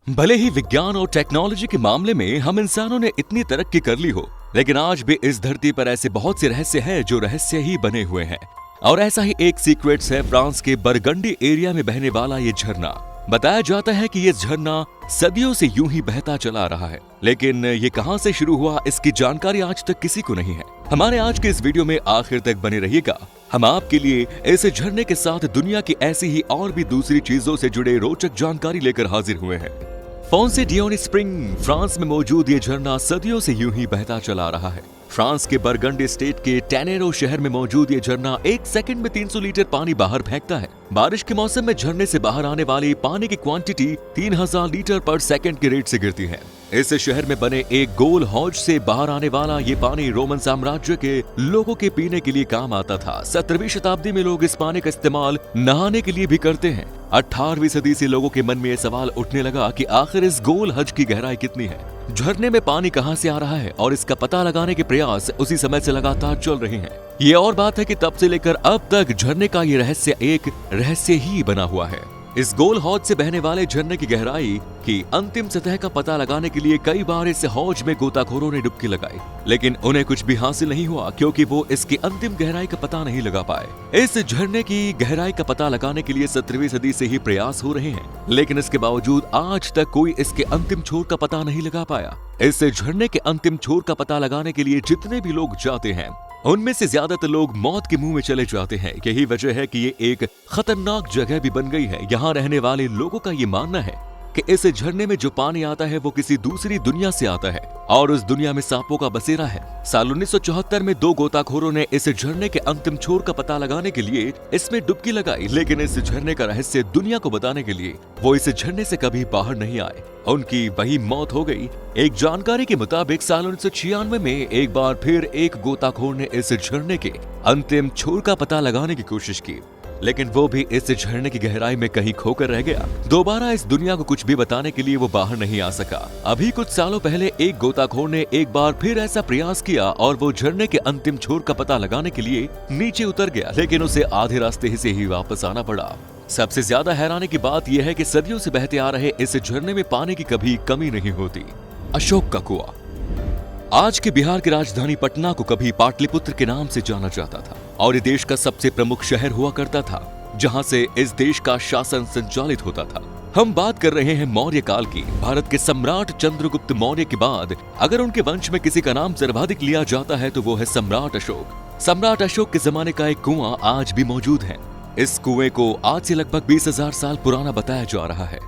भले ही विज्ञान और टेक्नोलॉजी के मामले में हम इंसानों ने इतनी तरक्की कर ली हो, लेकिन आज भी इस धरती पर ऐसे बहुत से रहस्य हैं जो रहस्य ही बने हुए हैं। और ऐसा ही एक सीक्रेट्स है फ्रांस के बरगंडी एरिया में बहने वाला ये झरना। बताया जाता है कि ये झरना सदियों से यूं ही बहता चला रहा है, लेकिन ये कहां से शुरू हुआ इसकी जानकारी आज तक किसी को नहीं है। हमारे आज के इस वीडियो में आखिर तक बने रहिएगा। हम आपके लिए इस झरने के साथ दुनिया की ऐसी ही और भी दूसरी चीजों से जुड़े रोचक जानकारी लेकर हाजिर हुए हैं। फोंसे डियोनी स्प्रिंग फ्रांस में मौजूद ये झरना सदियों से यूं ही बहता चला रहा है। फ्रांस के बरगंडी स्टेट के टेनेरो शहर में मौजूद ये झरना एक सेकंड में 300 लीटर पानी बाहर फेंकता है। बारिश के मौसम में झरने से बाहर आने वाली पानी की क्वांटिटी 3000 लीटर पर सेकंड के रेट से गिरती है। इस शहर में बने एक गोल हौज से बाहर आने वाला ये पानी रोमन साम्राज्य के लोगों के पीने के लिए काम आता था। 17वीं शताब्दी में लोग इस पानी का इस्तेमाल नहाने के लिए भी करते हैं। 18वीं सदी से लोगों के मन में ये सवाल उठने लगा कि आखिर इस गोल हज की गहराई कितनी है, झरने में पानी कहां से आ रहा है, और इसका पता लगाने के प्रयास उसी समय से लगातार चल रहे हैं। ये और बात है कि तब से लेकर अब तक झरने का ये रहस्य एक रहस्य ही बना हुआ है। इस गोल हौज से बहने वाले झरने की गहराई की अंतिम सतह का पता लगाने के लिए कई बार इस हौज में गोताखोरों ने डुबकी लगाई, लेकिन उन्हें कुछ भी हासिल नहीं हुआ क्योंकि वो इसकी अंतिम गहराई का पता नहीं लगा पाए। इस झरने की गहराई का पता लगाने के लिए 17वीं सदी से ही प्रयास हो रहे हैं, लेकिन इसके बावजूद आज तक कोई इसके अंतिम छोर का पता नहीं लगा पाया। इस झरने के अंतिम छोर का पता लगाने के लिए जितने भी लोग जाते हैं, उनमें से ज्यादातर लोग मौत के मुंह में चले जाते हैं। यही वजह है कि ये एक खतरनाक जगह भी बन गई है। यहाँ रहने वाले लोगों का ये मानना है कि इस झरने में जो पानी आता है वो किसी दूसरी दुनिया से आता है और उस दुनिया में सांपों का बसेरा है। साल 1974 में 2 गोताखोरों ने इस झरने के अंतिम छोर का पता लगाने के लिए इसमें डुबकी लगाई, लेकिन इस झरने का रहस्य दुनिया को बताने के लिए वो इस झरने से कभी बाहर नहीं आए। उनकी वही मौत हो गई। एक जानकारी के मुताबिक साल 1996 में एक बार फिर एक गोताखोर ने इस झरने के अंतिम छोर का पता लगाने की कोशिश की, लेकिन वो भी इस झरने की गहराई में कहीं खोकर रह गया। दोबारा इस दुनिया को कुछ भी बताने के लिए वो बाहर नहीं आ सका। अभी कुछ सालों पहले एक गोताखोर ने एक बार फिर ऐसा प्रयास किया और वो झरने के अंतिम छोर का पता लगाने के लिए नीचे उतर गया, लेकिन उसे आधे रास्ते से ही वापस आना पड़ा। सबसे ज्यादा हैरानी की बात यह है कि सदियों से बहते आ रहे इस झरने में पानी की कभी कमी नहीं होती। अशोक का कुआं। आज के बिहार की राजधानी पटना को कभी पाटलिपुत्र के नाम से जाना जाता था और ये देश का सबसे प्रमुख शहर हुआ करता था, जहां से इस देश का शासन संचालित होता था। हम बात कर रहे हैं मौर्य काल की। भारत के सम्राट चंद्रगुप्त मौर्य के बाद अगर उनके वंश में किसी का नाम सर्वाधिक लिया जाता है तो वो है सम्राट अशोक। सम्राट अशोक के जमाने का एक कुआं आज भी मौजूद है। इस कुएं को आज से लगभग 20,000 साल पुराना बताया जा रहा है।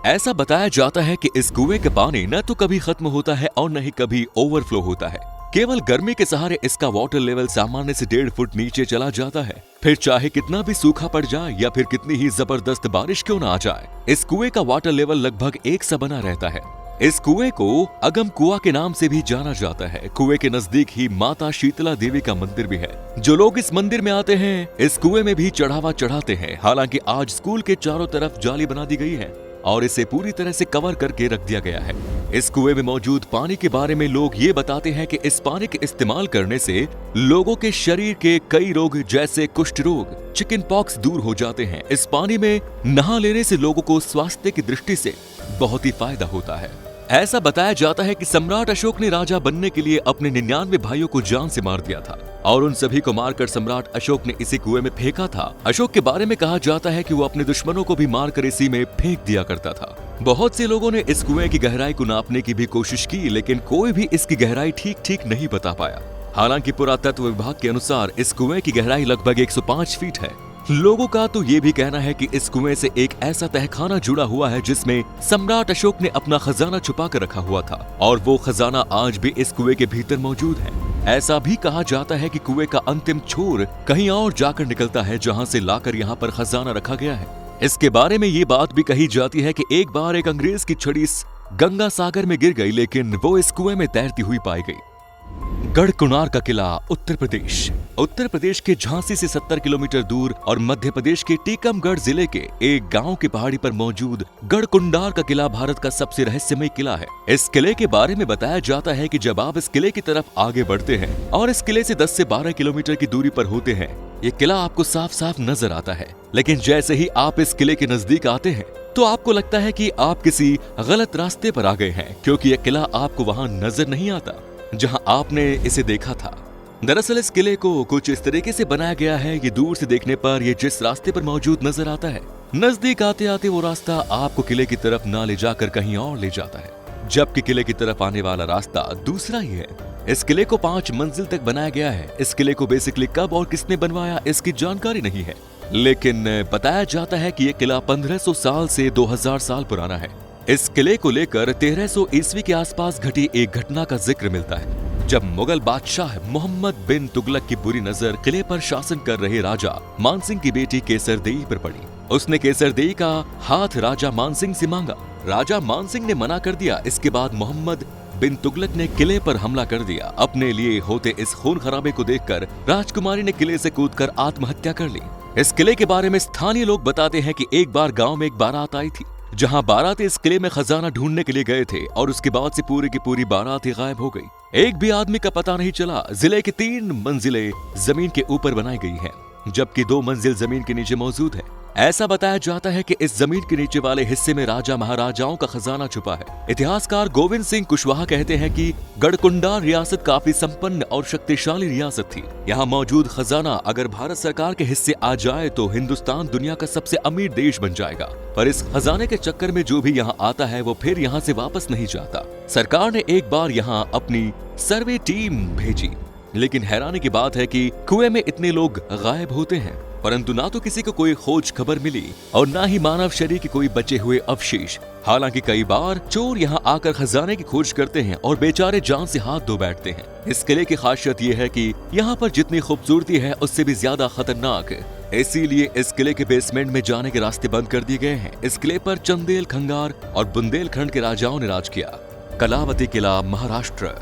ऐसा बताया जाता है कि इस कुएं का पानी न तो कभी खत्म होता है और न ही कभी ओवरफ्लो होता है। केवल गर्मी के सहारे इसका वाटर लेवल सामान्य से 1.5 फुट नीचे चला जाता है। फिर चाहे कितना भी सूखा पड़ जाए या फिर कितनी ही जबरदस्त बारिश क्यों न आ जाए, इस कुएं का वाटर लेवल लगभग एक सा बना रहता है। इस कुएं को अगम कुआं के नाम से भी जाना जाता है। कुएं के नजदीक ही माता शीतला देवी का मंदिर भी है। जो लोग इस मंदिर में आते हैं इस कुएं में भी चढ़ावा चढ़ाते हैं। हालांकि आज स्कूल के चारों तरफ जाली बना दी गई है और इसे पूरी तरह से कवर करके रख दिया गया है। इस कुएं में मौजूद पानी के बारे में लोग ये बताते हैं कि इस पानी के इस्तेमाल करने से लोगों के शरीर के कई रोग जैसे कुष्ठ रोग, चिकन पॉक्स दूर हो जाते हैं। इस पानी में नहा लेने से लोगों को स्वास्थ्य की दृष्टि से बहुत ही फायदा होता है। ऐसा बताया जाता है कि सम्राट अशोक ने राजा बनने के लिए अपने 99 भाइयों को जान से मार दिया था और उन सभी को मारकर सम्राट अशोक ने इसी कुएं में फेंका था। अशोक के बारे में कहा जाता है कि वो अपने दुश्मनों को भी मारकर इसी में फेंक दिया करता था। बहुत से लोगों ने इस कुएं की गहराई को नापने की भी कोशिश की, लेकिन कोई भी इसकी गहराई ठीक नहीं बता पाया। हालांकि पुरातत्व विभाग के अनुसार इस कुएं की गहराई लगभग 105 फीट है। लोगों का तो ये भी कहना है कि इस कुएं से एक ऐसा तहखाना जुड़ा हुआ है जिसमें सम्राट अशोक ने अपना खजाना छुपा कर रखा हुआ था और वो खजाना आज भी इस कुएं के भीतर मौजूद है। ऐसा भी कहा जाता है कि कुएं का अंतिम छोर कहीं और जाकर निकलता है, जहां से लाकर यहाँ पर खजाना रखा गया है। इसके बारे में ये बात भी कही जाती है कि एक बार एक अंग्रेज की छड़ी गंगा सागर में गिर गई, लेकिन वो इस कुएं में तैरती हुई पाई गई। गढ़कुनार का किला, उत्तर प्रदेश। उत्तर प्रदेश के झांसी से 70 किलोमीटर दूर और मध्य प्रदेश के टीकमगढ़ जिले के एक गांव की पहाड़ी पर मौजूद गढ़कुंडार का किला भारत का सबसे रहस्यमय किला है। इस किले के बारे में बताया जाता है कि जब आप इस किले की तरफ आगे बढ़ते हैं और इस किले से 10 से 12 किलोमीटर की दूरी पर होते हैं, ये किला आपको साफ साफ नजर आता है। लेकिन जैसे ही आप इस किले के नजदीक आते हैं तो आपको लगता है कि आप किसी गलत रास्ते पर आ गए हैं, क्योंकि यह किला आपको वहां नजर नहीं आता जहां आपने इसे देखा था। दरअसल इस किले को कुछ इस तरीके से बनाया गया है कि दूर से देखने पर यह जिस रास्ते पर मौजूद नजर आता है, नजदीक आते आते वो रास्ता आपको किले की तरफ ना ले जाकर कहीं और ले जाता है, जबकि किले की तरफ आने वाला रास्ता दूसरा ही है। इस किले को 5 मंजिल तक बनाया गया है। इस किले को बेसिकली कब और किसने बनवाया इसकी जानकारी नहीं है, लेकिन बताया जाता है कि यह किला 1500 साल से 2000 साल पुराना है। इस किले को लेकर 1300 ईस्वी के आसपास घटी एक घटना का जिक्र मिलता है, जब मुगल बादशाह मोहम्मद बिन तुगलक की बुरी नजर किले पर शासन कर रहे राजा मानसिंह की बेटी केसरदेई पर पड़ी। उसने केसरदेई का हाथ राजा मानसिंह से मांगा। राजा मानसिंह ने मना कर दिया। इसके बाद मोहम्मद बिन तुगलक ने किले पर हमला कर दिया। अपने लिए होते इस खून खराबे को देखकर राजकुमारी ने किले से कूदकर आत्महत्या कर ली। इस किले के बारे में स्थानीय लोग बताते हैं कि एक बार गांव में एक बारात आई थी, जहां बाराती इस किले में खजाना ढूंढने के लिए गए थे और उसके बाद से पूरी की पूरी बारात ही गायब हो गई। एक भी आदमी का पता नहीं चला। जिले की 3 मंजिलें जमीन के ऊपर बनाई गई हैं, जबकि 2 मंजिल जमीन के नीचे मौजूद है। ऐसा बताया जाता है कि इस जमीन के नीचे वाले हिस्से में राजा महाराजाओं का खजाना छुपा है। इतिहासकार गोविंद सिंह कुशवाहा कहते हैं कि गढ़कुंडा रियासत काफी संपन्न और शक्तिशाली रियासत थी। यहाँ मौजूद खजाना अगर भारत सरकार के हिस्से आ जाए तो हिंदुस्तान दुनिया का सबसे अमीर देश बन जाएगा। पर इस खजाने के चक्कर में जो भी यहाँ आता है वो फिर यहाँ से वापस नहीं जाता। सरकार ने एक बार यहाँ अपनी सर्वे टीम भेजी, लेकिन हैरानी की बात है कि कुएं में इतने लोग गायब होते हैं, परंतु ना तो किसी को कोई खोज खबर मिली और ना ही मानव शरीर के कोई बचे हुए अवशेष। हालांकि कई बार चोर यहाँ आकर खजाने की खोज करते हैं और बेचारे जान से हाथ धो बैठते हैं। इस किले की खासियत ये है कि यहाँ पर जितनी खूबसूरती है उससे भी ज्यादा खतरनाक है, इसीलिए इस किले के बेसमेंट में जाने के रास्ते बंद कर दिए गए हैं। इस किले पर चंदेल, खंगार और बुंदेलखंड के राजाओं ने राज किया। कलावती किला, महाराष्ट्र।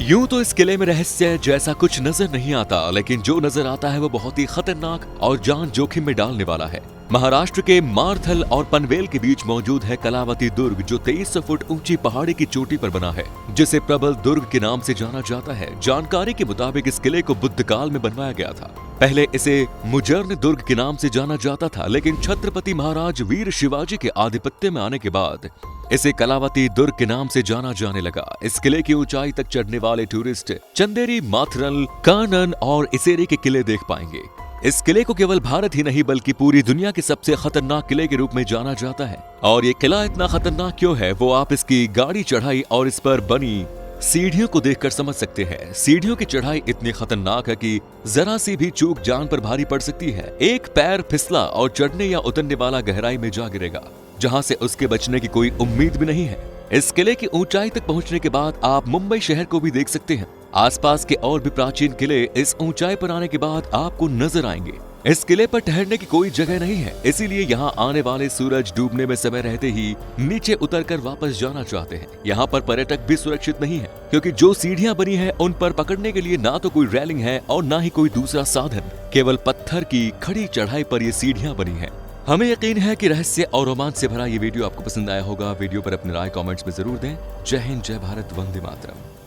यूं तो इस किले में रहस्य जैसा कुछ नजर नहीं आता, लेकिन जो नजर आता है वो बहुत ही खतरनाक और जान जोखिम में डालने वाला है। महाराष्ट्र के मारथल और पनवेल के बीच मौजूद है कलावती दुर्ग, जो 2300 फुट ऊंची पहाड़ी की चोटी पर बना है, जिसे प्रबल दुर्ग के नाम से जाना जाता है। जानकारी के मुताबिक इस किले को बुद्ध काल में बनवाया गया था। पहले इसे मुजर्न दुर्ग के नाम से जाना जाता था, लेकिन छत्रपति महाराज वीर शिवाजी के आधिपत्य में आने के बाद इसे कलावती दुर्ग के नाम से जाना जाने लगा। इस किले की ऊंचाई तक चढ़ने वाले टूरिस्ट चंदेरी, माथरल, कानन और इसेरी के किले देख पाएंगे। इस किले को केवल भारत ही नहीं बल्कि पूरी दुनिया के सबसे खतरनाक किले के रूप में जाना जाता है। और ये किला इतना खतरनाक क्यों है वो आप इसकी गाड़ी चढ़ाई और इस पर बनी सीढ़ियों को देखकर समझ सकते हैं। सीढ़ियों की चढ़ाई इतनी खतरनाक है कि जरा सी भी चूक जान पर भारी पड़ सकती है। एक पैर फिसला और चढ़ने या उतरने वाला गहराई में जा गिरेगा, जहां से उसके बचने की कोई उम्मीद भी नहीं है। इस किले की ऊंचाई तक पहुंचने के बाद आप मुंबई शहर को भी देख सकते हैं। आसपास के और भी प्राचीन किले इस ऊंचाई पर आने के बाद आपको नजर आएंगे। इस किले पर ठहरने की कोई जगह नहीं है, इसीलिए यहाँ आने वाले सूरज डूबने में समय रहते ही नीचे उतरकर वापस जाना चाहते हैं। यहाँ पर पर्यटक भी सुरक्षित नहीं है, क्योंकि जो सीढ़ियाँ बनी है उन पर पकड़ने के लिए ना तो कोई रेलिंग है और ना ही कोई दूसरा साधन। केवल पत्थर की खड़ी चढ़ाई पर ये सीढ़ियाँ बनी है। हमें यकीन है कि रहस्य और रोमांच से भरा ये वीडियो आपको पसंद आया होगा। वीडियो पर अपनी राय कमेंट्स में जरूर दें। जय हिंद, जय भारत, वंदे मातरम।